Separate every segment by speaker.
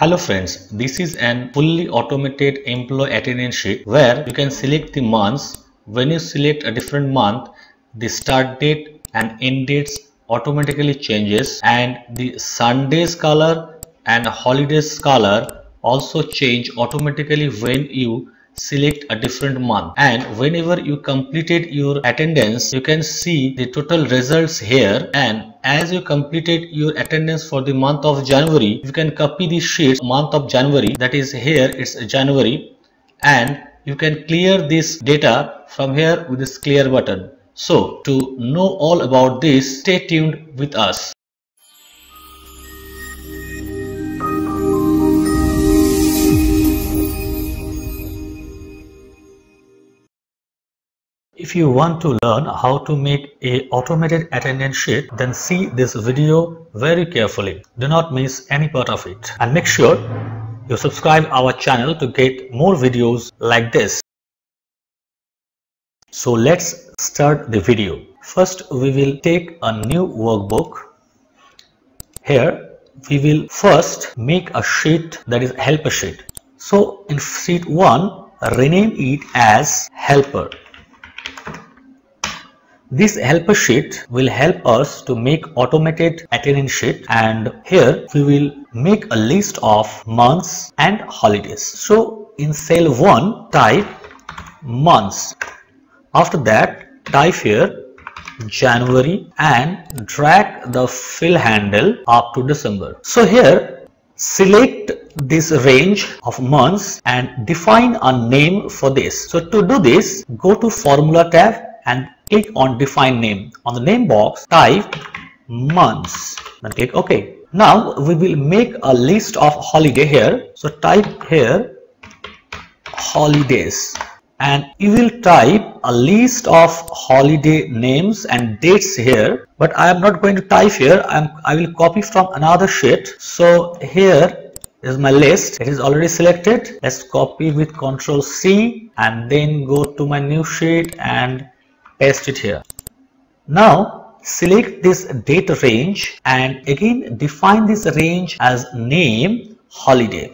Speaker 1: Hello friends, this is an fully automated employee attendance sheet where you can select the months. When you select a different month, the start date and end dates automatically changes, and the Sunday's color and holidays color also change automatically when you select a different month. And whenever you completed your attendance, you can see the total results here. And as you completed your attendance for the month of January, you can copy the sheet month of January, that is here it's January, and you can clear this data from here with this clear button. So to know all about this, stay tuned with us. If you want to learn how to make an automated attendance sheet, then see this video very carefully. Do not miss any part of it, and make sure you subscribe our channel to get more videos like this. So let's start the video. First, we will take a new workbook. Here we will first make a sheet, that is helper sheet. So in sheet 1, rename it as helper. This helper sheet will help us to make automated attendance sheet, and here we will make a list of months and holidays. So in cell 1, type months. After that, type here January and drag the fill handle up to December. So here select this range of months and define a name for this. So to do this, go to Formula tab and click on define name. On the name box, type months, then click OK. Now we will make a list of holiday here. So type here holidays, and you will type a list of holiday names and dates here, but I am not going to type here. I will copy from another sheet. So here is my list. It is already selected. Let's copy with Ctrl C and then go to my new sheet and paste it here. Now select this date range and again define this range as name holiday.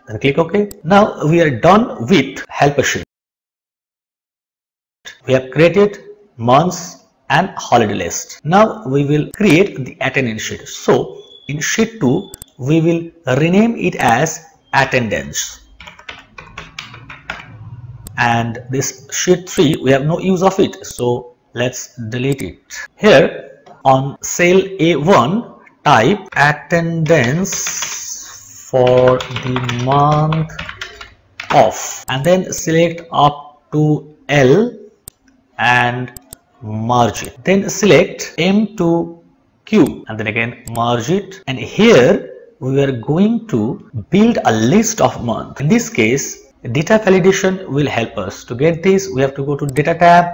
Speaker 1: Then click OK. Now we are done with helper sheet. We have created months and holiday list. Now we will create the attendance sheet. So in sheet 2, we will rename it as attendance. And this sheet 3, we have no use of it, so let's delete it. Here on cell A1, type attendance for the month of, and then select up to L and merge it. Then select M to Q and then again merge it. And here we are going to build a list of months. In this case, data validation will help us. To get this, we have to go to data tab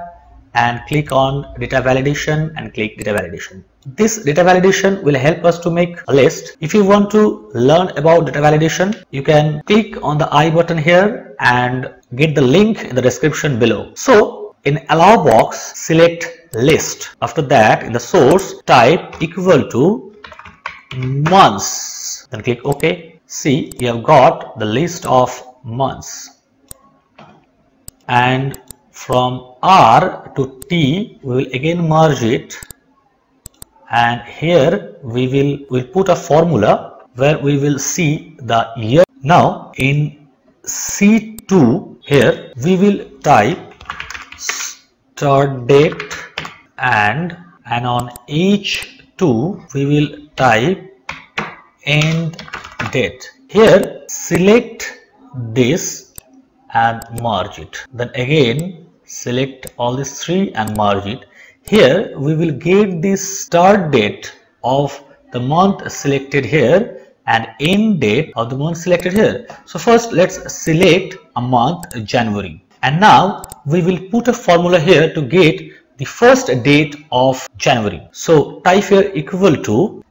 Speaker 1: and click on data validation and click data validation. This data validation will help us to make a list. If you want to learn about data validation, you can click on the I button here and get the link in the description below. So in allow box, select list. After that, in the source, type equal to months. Then click OK. See, you have got the list of months, and from R to T we will again merge it, and here we will put a formula where we will see the year. Now in C2 here we will type start date, and on H2 we will type end date. Here select this and merge it. Then again select all these three and merge it. Here we will get this start date of the month selected here and end date of the month selected here. So first let's select a month January, and now we will put a formula here to get the first date of January. So type here equal to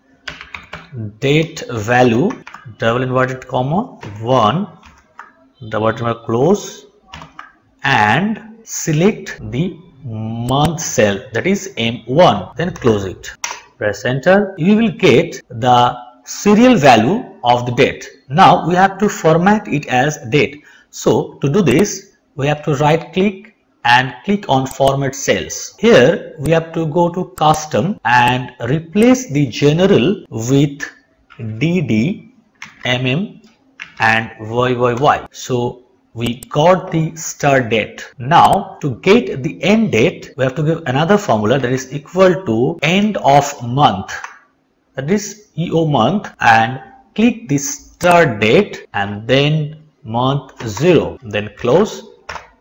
Speaker 1: date value double inverted comma 1 double inverted close, and select the month cell, that is M1, then close it. press enter, you will get the serial value of the date. Now we have to format it as date. So to do this, we have to right click and click on format cells. Here we have to go to custom and replace the general with DD, MM and YYY. So we got the start date. Now to get the end date, we have to give another formula that is equal to end of month, that is EO month, and click the start date and then month 0, then close.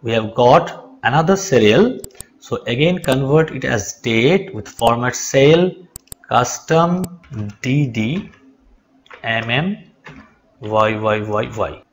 Speaker 1: We have got another serial. So again convert it as date with format cell, custom DD, MM, YYYY.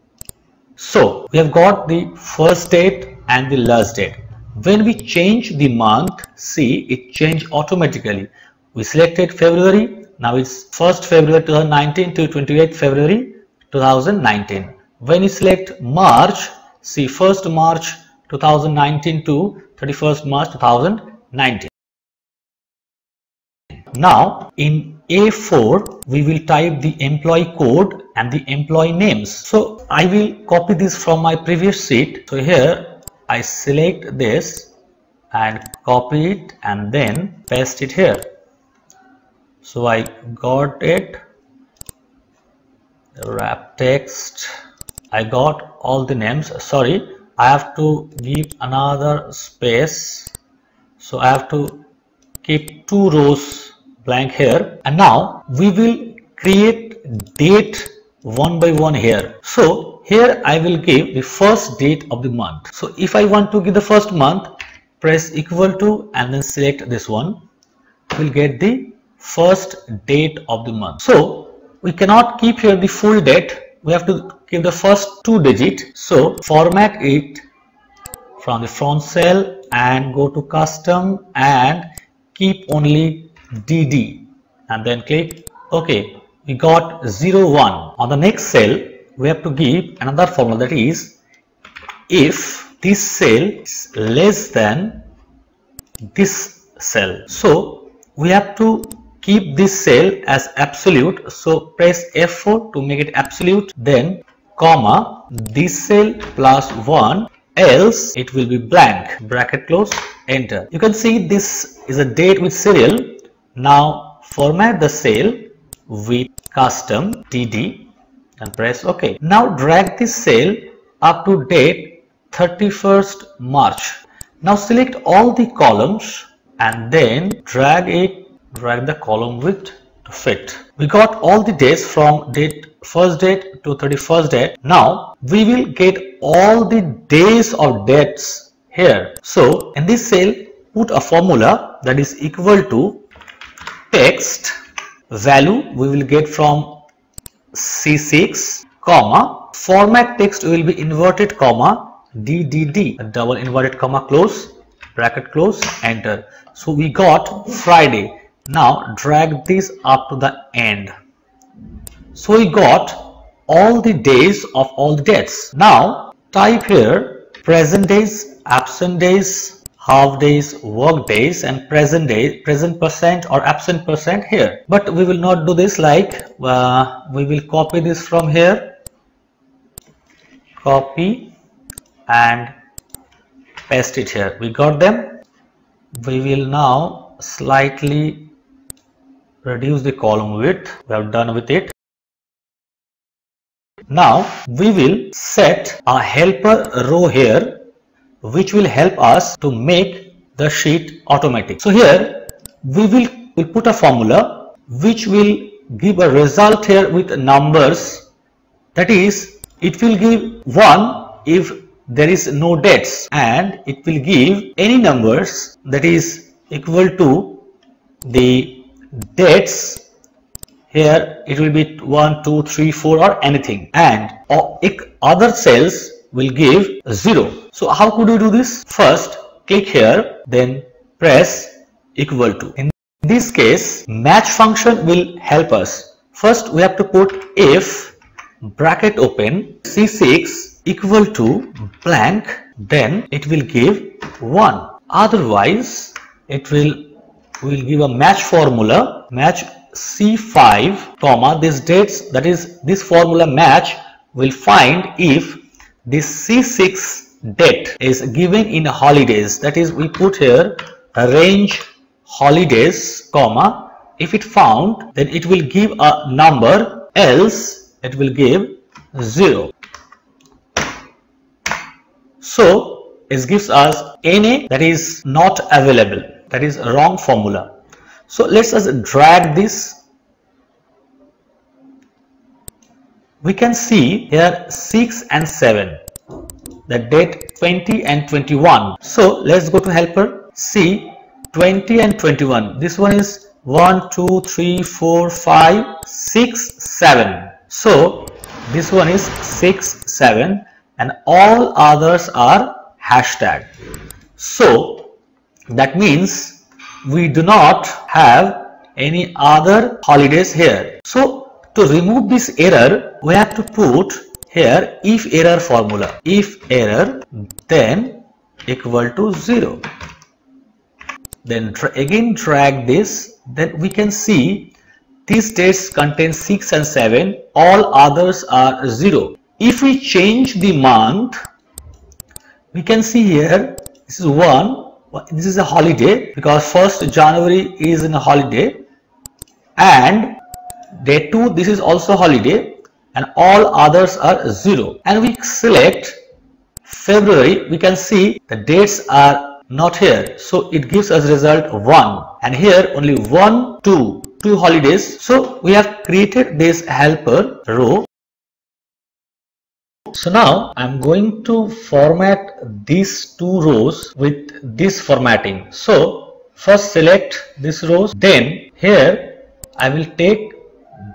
Speaker 1: So we have got the first date and the last date. When we change the month, see it changed automatically. We selected February, now it's 1st February 2019 to 28th February 2019. When you select March, see 1st March 2019 to 31st March 2019. Now in A4 we will type the employee code and the employee names. So I will copy this from my previous sheet. So here I select this and copy it and then paste it here. So I got it, wrap text, I got all the names. Sorry, I have to give another space, so I have to keep 2 rows blank here. And now we will create date one by one here. So here I will give the first date of the month. So if I want to give the first month, press equal to and then select this one, we'll get the first date of the month. So we cannot keep here the full date, we have to give the first 2 digits. So format it from the front cell and go to custom and keep only DD and then click OK. We got 01. On the next cell we have to give another formula, that is if this cell is less than this cell. So we have to keep this cell as absolute, so press F4 to make it absolute, then comma this cell plus 1, else it will be blank, bracket close, enter. You can see this is a date with serial. Now format the cell with custom DD and press OK. Now drag this cell up to date 31st March. Now select all the columns and then drag the column width to fit. We got all the days from first date to 31st date. Now we will get all the days of dates here. So in this cell put a formula that is equal to text value we will get from C6, comma format text will be inverted comma DDD, double inverted comma close, bracket close, enter. So we got Friday. Now drag this up to the end. So we got all the days of all the dates. Now type here present days, absent days, half days, work days and present day, present percent or absent percent here. But we will not do this, like we will copy this from here, copy and paste it here. We got them. We will now slightly reduce the column width. We have done with it. Now we will set a helper row here which will help us to make the sheet automatic. So here we'll put a formula which will give a result here with numbers, that is it will give 1 if there is no dates, and it will give any numbers that is equal to the dates. Here it will be 1, 2, 3, 4 or anything, and other cells will give 0. So how could we do this? First click here, then press equal to. In this case match function will help us. First we have to put if bracket open C6 equal to blank, then it will give 1, otherwise it will we will give a match formula, match C5 comma this dates, that is this formula match will find if this C6 date is given in holidays, that is we put here a range holidays comma, if it found then it will give a number, else it will give 0. So it gives us NA, that is not available, that is a wrong formula. So let's just drag this. We can see here 6 and 7, the date 20 and 21. So let's go to helper, see 20 and 21. This one is 1, 2, 3, 4, 5, 6, 7. So this one is 6, 7 and all others are hashtag. So that means we do not have any other holidays here. So to remove this error, we have to put here if error formula. If error, then equal to 0. Then again drag this, then we can see these dates contain 6 and 7, all others are 0. If we change the month, we can see here this is 1. This is a holiday because 1st January is in a holiday, and day 2 this is also holiday, and all others are 0. And we select February, we can see the dates are not here, so it gives us result 1, and here only 1, 2 holidays. So we have created this helper row. So now I'm going to format these two rows with this formatting. So first select this rows, then here I will take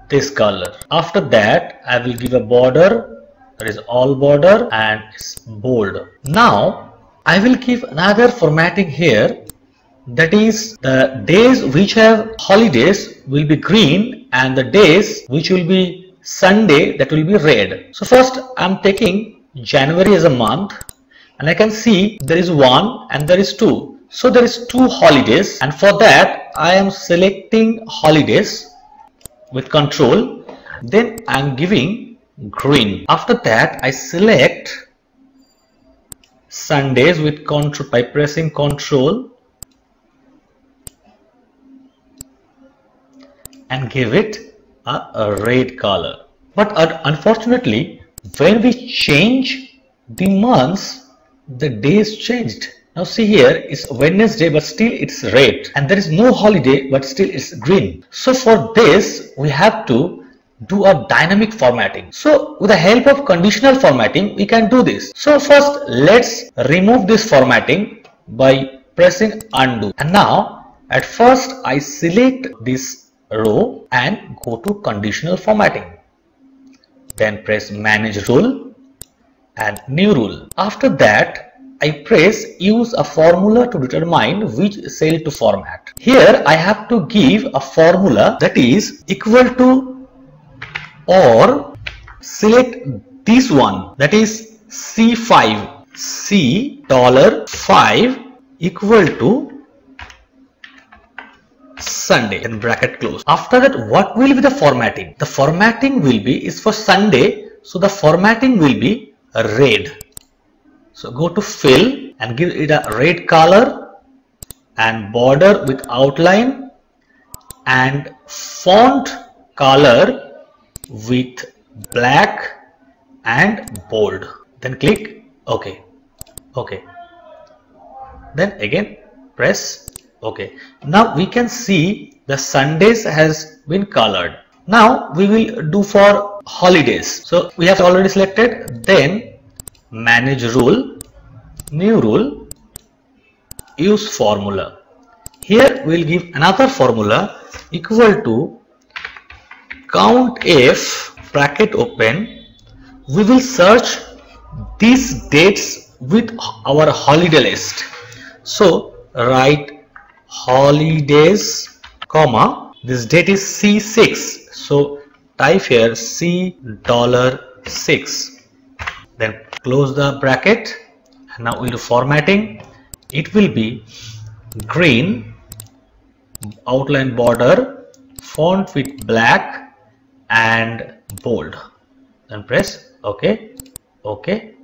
Speaker 1: this color. After that I will give a border, that is all border, and it's bold. Now I will give another formatting here, that is the days which have holidays will be green and the days which will be Sunday, that will be red. So first I am taking January as a month, and I can see there is 1 and there is 2. So there is 2 holidays, and for that I am selecting holidays with control, then I am giving green. After that I select Sundays with control by pressing control and give it a red color. But unfortunately when we change the months, the days changed. Now see here it's Wednesday but still it's red, and there is no holiday but still it's green. So for this we have to do a dynamic formatting. So with the help of conditional formatting we can do this. So first let's remove this formatting by pressing undo, and now at first I select this row and go to conditional formatting, then press manage rule and new rule. After that I press use a formula to determine which cell to format. Here I have to give a formula that is equal to or select this one, that is C5, $5 equal to Sunday, and bracket close. After that what will be the formatting? The formatting will be is for Sunday, so the formatting will be red. So go to fill and give it a red color and border with outline and font color with black and bold. Then click OK. OK. Then again press OK. Now we can see the Sundays has been colored. Now we will do for holidays. So we have already selected, then manage rule, new rule, use formula. Here we will give another formula equal to count F bracket open. We will search these dates with our holiday list. So write holidays comma, this date is C6, so type here $6, then close the bracket, and now we'll do formatting. It will be green outline border, font width black and bold. Then press OK, OK,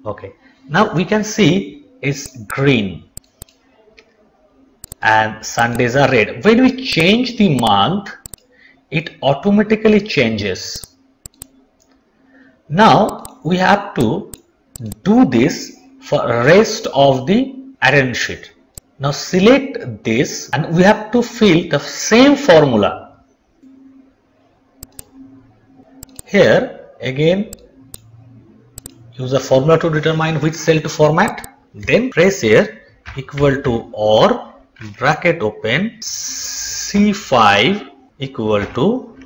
Speaker 1: OK. Now we can see it's green and Sundays are red. When we change the month, it automatically changes. Now we have to do this for rest of the attendance sheet. Now select this and we have to fill the same formula. Here again use a formula to determine which cell to format. Then press here equal to or bracket open C5 equal to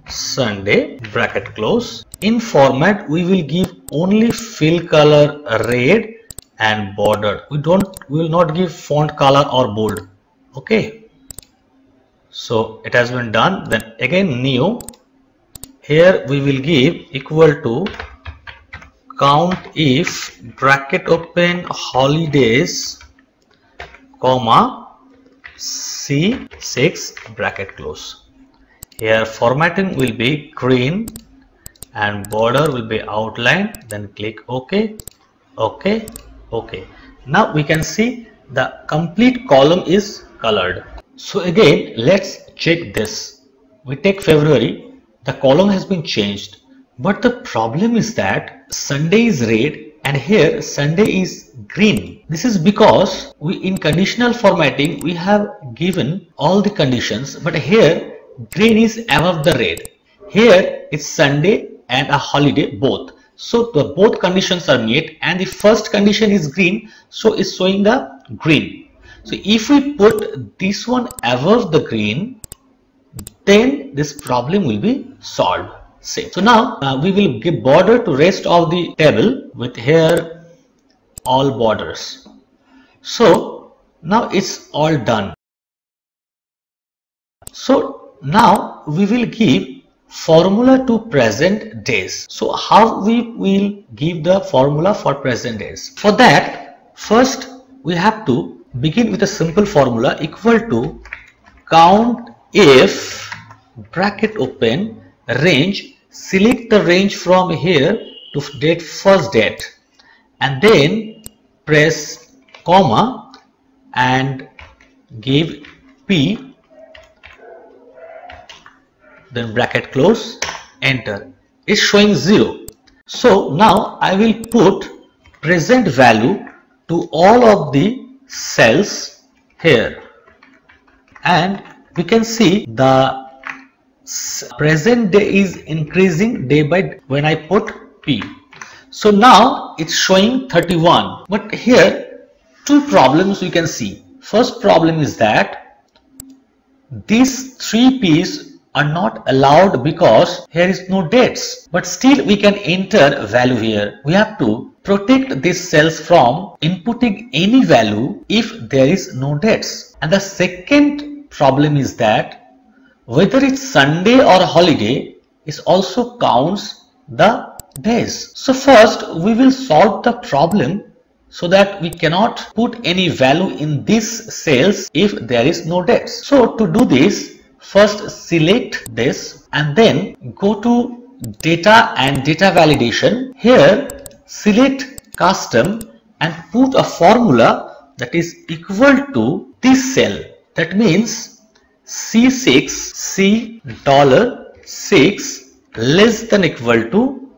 Speaker 1: Sunday bracket close. In format we will give only fill color red and border. We will not give font color or bold. Okay, so it has been done. Then again new, here we will give equal to count if bracket open holidays comma C6 bracket close. Here formatting will be green and border will be outline. Then click OK, OK, OK. Now we can see the complete column is colored. So again let's check this. We take February, the column has been changed, but the problem is that Sunday is red and here Sunday is green. This is because we in conditional formatting we have given all the conditions, but here green is above the red. Here it's Sunday and a holiday both. So the both conditions are met and the first condition is green, so it's showing the green. So if we put this one above the green, then this problem will be solved. Same. So now we will give border to rest of the table with here all borders. So now it's all done. So now we will give formula to present days. So how we will give the formula for present days? For that, first we have to begin with a simple formula equal to count if bracket open range, select the range from here to date first date and then press comma and give P, then bracket close, enter. It's showing 0. So now I will put present value to all of the cells here and we can see the present day is increasing day by when I put P. So now it's showing 31. But here two problems we can see. First problem is that these 3 P's are not allowed because here is no dates. But still we can enter value here. We have to protect these cells from inputting any value if there is no dates. And the second problem is that whether it's Sunday or holiday, it also counts the days. So first we will solve the problem so that we cannot put any value in these cells if there is no dates. So to do this, first select this and then go to data and data validation. Here select custom and put a formula that is equal to this cell. That means C6 $6 less than equal to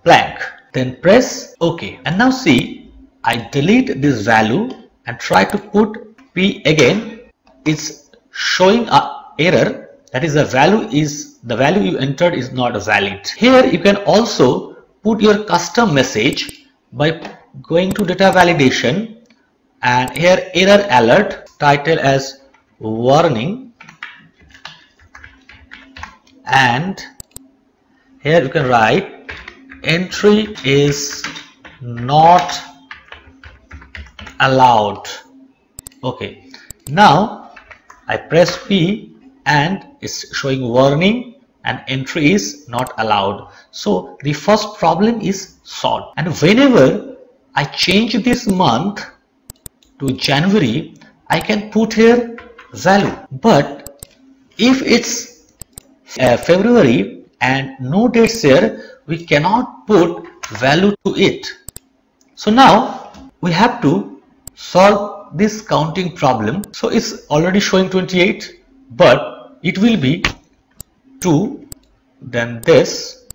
Speaker 1: blank. Then press OK. And now see, I delete this value and try to put P again. It's showing an error, that is the value you entered is not valid. Here you can also put your custom message by going to data validation and here error alert, title as warning, and here you can write entry is not allowed. Okay, now I press P and it's showing warning and entry is not allowed. So the first problem is solved. And whenever I change this month to January, I can put here value. But if it's February and no dates here, we cannot put value to it. So now we have to solve this counting problem. So it's already showing 28, but it will be 2, then this,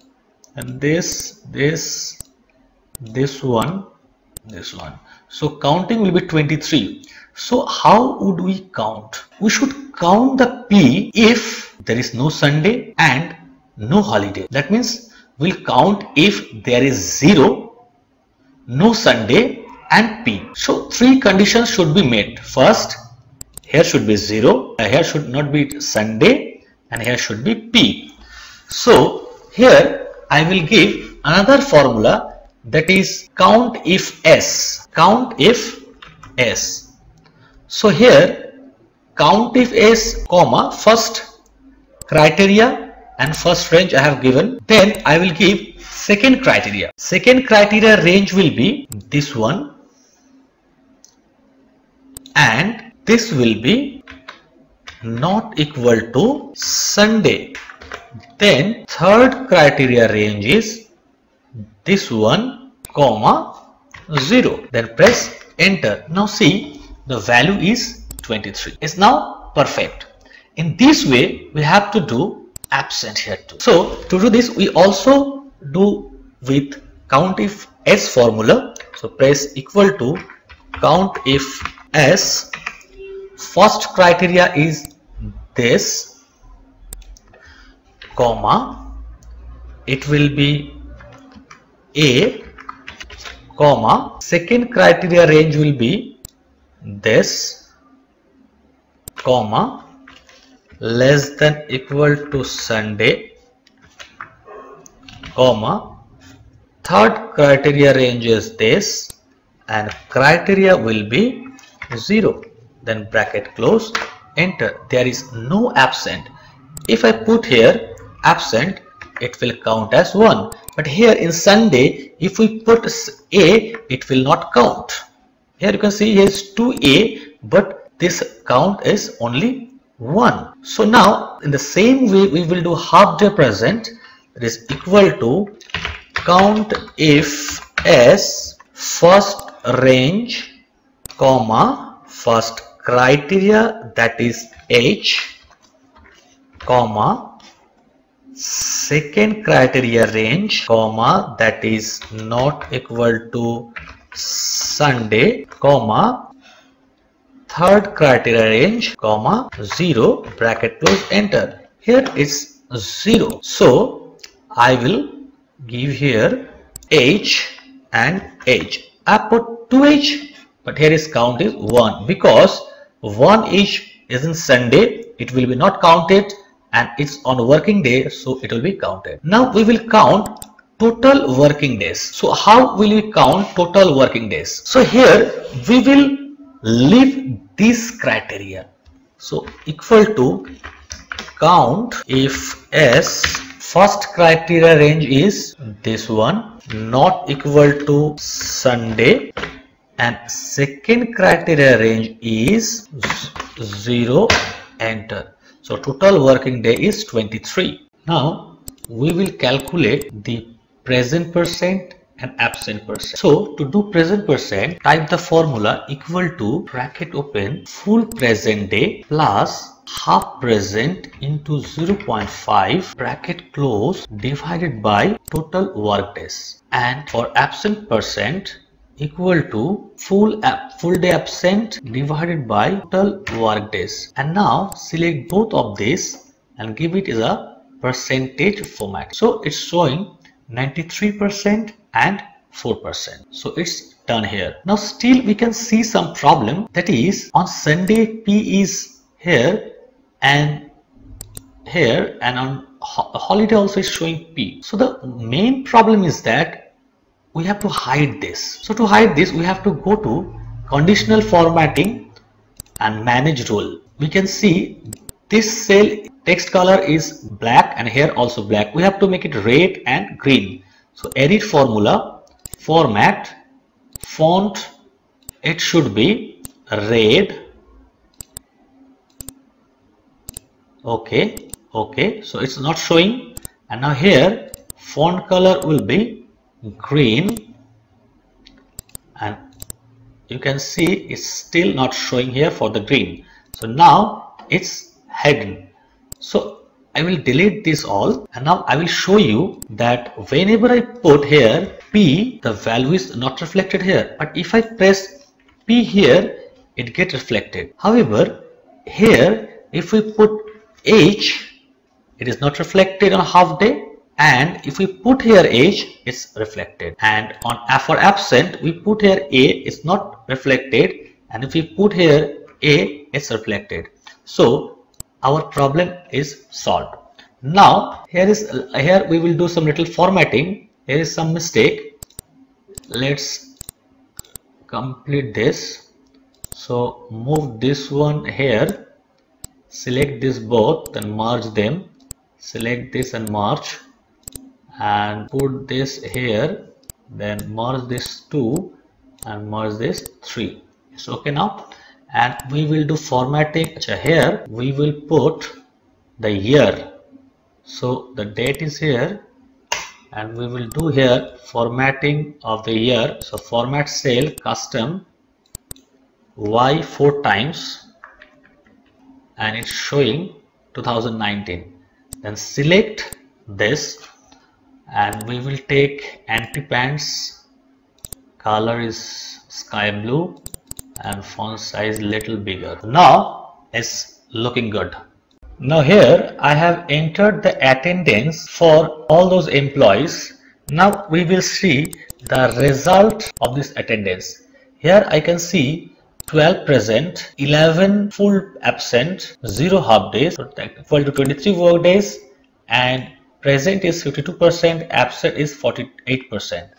Speaker 1: and this one. So counting will be 23. So how would we count? We should count the P if there is no Sunday and no holiday. That means we'll count if there is 0, no Sunday and P. So 3 conditions should be met. First, here should be 0, here should not be Sunday, and here should be P. So here I will give another formula, that is count if S. Count if S. So here count if S, comma, first criteria and first range I have given. Then I will give second criteria. Second criteria range will be this one, and this will be not equal to Sunday. Then third criteria range is this one, comma, 0. Then press enter. Now see, the value is 23. It's now perfect. In this way we have to do absent here too. So to do this we also do with count if S formula. So press equal to count if S. First criteria is this, comma, it will be A, comma, second criteria range will be this, comma, less than equal to Sunday, comma, third criteria range is this, and criteria will be 0. Then bracket close, enter. There is no absent. If I put here absent, it will count as 1. But here in Sunday, if we put A, it will not count. Here you can see here is 2A, but this count is only 1. So now in the same way we will do half day present, that is equal to count if S, first range, comma, first criteria, that is H, comma, second criteria range, comma, that is not equal to Sunday, comma, third criteria range, comma, 0, bracket close, enter. Here is 0. So I will give here H and H. I put 2H, but here is count is 1, because 1H is in Sunday, it will be not counted, and it's on working day, so it will be counted. Now we will count total working days. So how will we count total working days? So here we will leave this criteria. So equal to count if S, first criteria range is this one, not equal to Sunday, and second criteria range is 0, enter. So total working day is 23. Now we will calculate the present percent and absent percent. So to do present percent, type the formula equal to bracket open full present day plus half present into 0.5 bracket close divided by total work days, and for absent percent equal to full day absent divided by total work days. And now select both of these and give it as a percentage format. So it's showing 93% and 4%. So it's done here. Now still we can see some problem, that is on Sunday P is here and here, and on holiday also is showing P. So the main problem is that we have to hide this. So to hide this we have to go to conditional formatting and manage rule. We can see this cell text color is black and here also black. We have to make it red and green. So edit formula, format, font, it should be red Okay, okay, so it's not showing. And now here font color will be green, and you can see it's still not showing here for the green. So now it's hidden. So I will delete this all, and now I will show you that whenever I put here P, the value is not reflected here, but if I press P here, it gets reflected. However, here if we put H, it is not reflected on half day, and if we put here H, it's reflected. And on for absent, we put here A, it's not reflected, and if we put here A, it's reflected. So our problem is solved. Now here we will do some little formatting. Here is some mistake. Let's complete this. So move this one here, select this both, then merge them, select this and merge, and put this here, then merge this 2 and merge this 3. It's okay now. And we will do formatting. Here we will put the year, so the date is here, and we will do here formatting of the year. So format cell custom Y 4 times, and it's showing 2019. Then select this, and we will take anti-pants, color is sky blue, and font size little bigger. Now it's looking good. Now here I have entered the attendance for all those employees. Now we will see the result of this attendance. Here I can see 12 present, 11 full absent, 0 half days, so equal to 23 work days, and present is 52%, absent is 48%.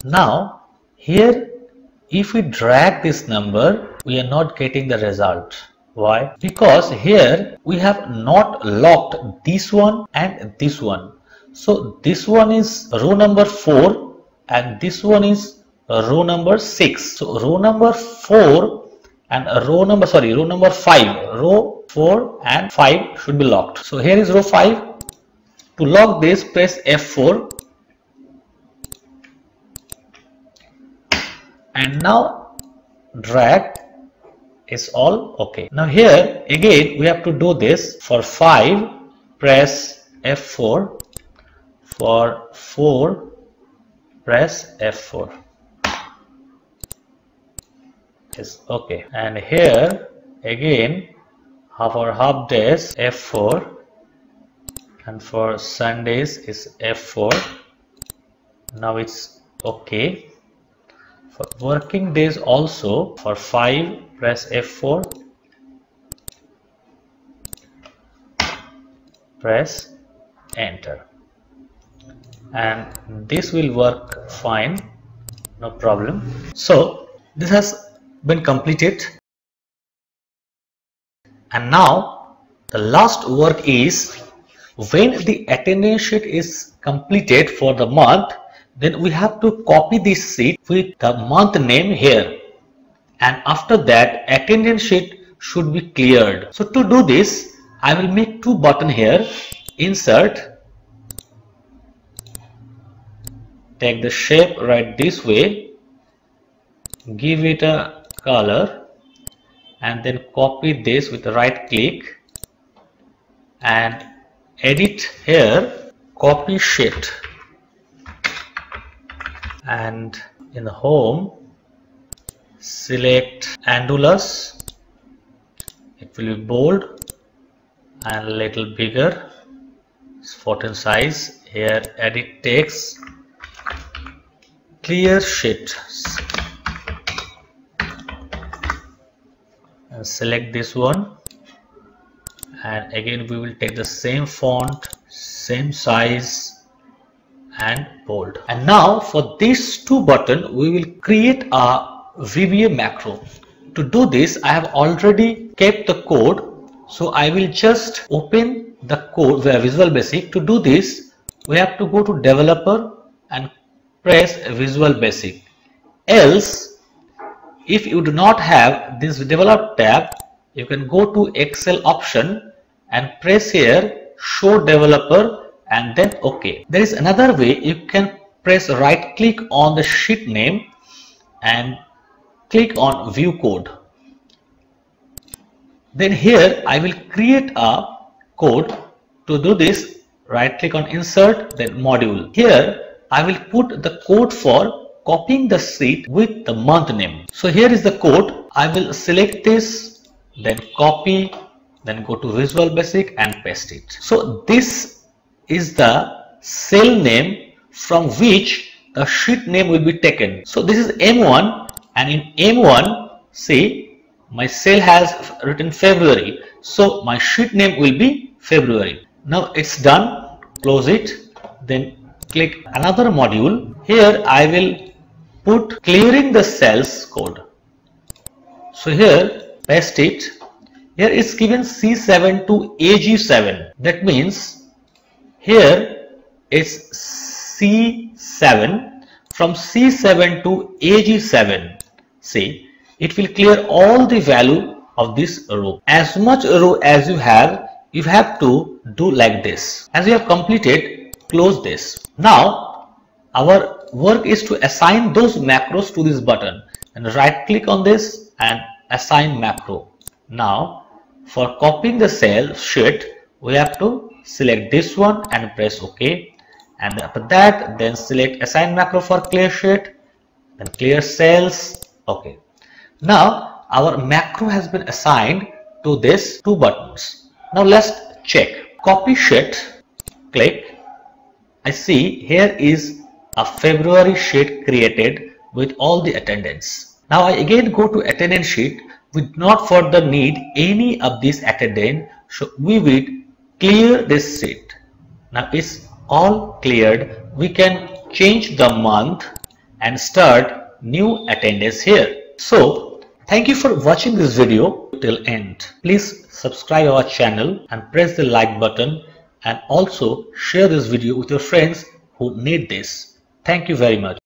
Speaker 1: Now here if we drag this number, we are not getting the result. Why? Because here we have not locked this one and this one. So this one is row number 4 and this one is row number 6. So row number 4 and row number 5, row 4 and 5 should be locked. So here is row 5. To lock this, press F4. And now drag, is all okay. Now here again we have to do this. For 5 press F4, for 4 press F4. Yes, okay. And here again for half days F4, and for Sundays is F4. Now it's okay. For working days also, for 5 press F4, press enter, and this will work fine, no problem. So this has been completed, and now the last work is when the attendance sheet is completed for the month, then we have to copy this sheet with the month name here, and after that attendance sheet should be cleared. So to do this, I will make 2 buttons here. Insert, take the shape right this way, give it a color, and then copy this with the right click and edit here, copy sheet, and in the home select Andulus, it will be bold and a little bigger, 14 size. Here edit text, clear sheet, and select this one, and again we will take the same font, same size and bold. And now for these 2 buttons we will create a VBA macro. To do this, I have already kept the code, so I will just open the code via Visual Basic. To do this, we have to go to developer and press Visual Basic. Else, if you do not have this develop tab, you can go to Excel option and press here show developer and then OK. There is another way. You can press right click on the sheet name and click on view code. Then here I will create a code. To do this, right click on insert, then module. Here I will put the code for copying the sheet with the month name. So here is the code. I will select this, then copy, then go to Visual Basic and paste it. So this is the cell name from which the sheet name will be taken. So this is M1, and in M1, see, my cell has written February. So my sheet name will be February. Now it's done. Close it. Then click another module. Here I will put clearing the cells code. So here paste it. Here it's given C7 to AG7. That means here it's C7. From C7 to AG7. See, it will clear all the value of this row. As much row as you have to do like this. As you have completed, close this. Now our work is to assign those macros to this button, and right click on this and assign macro. Now for copying the cell sheet, we have to select this one and press OK, and after that then select assign macro for clear sheet, then clear cells. OK. Now our macro has been assigned to these two buttons. Now let's check. Copy sheet, click. I see here is a February sheet created with all the attendance. Now I again go to attendance sheet. We do not further need any of this attendance, so we will clear this sheet. Now it's all cleared. We can change the month and start new attendance here. So thank you for watching this video till end. Please subscribe our channel and press the like button, and also share this video with your friends who need this. Thank you very much.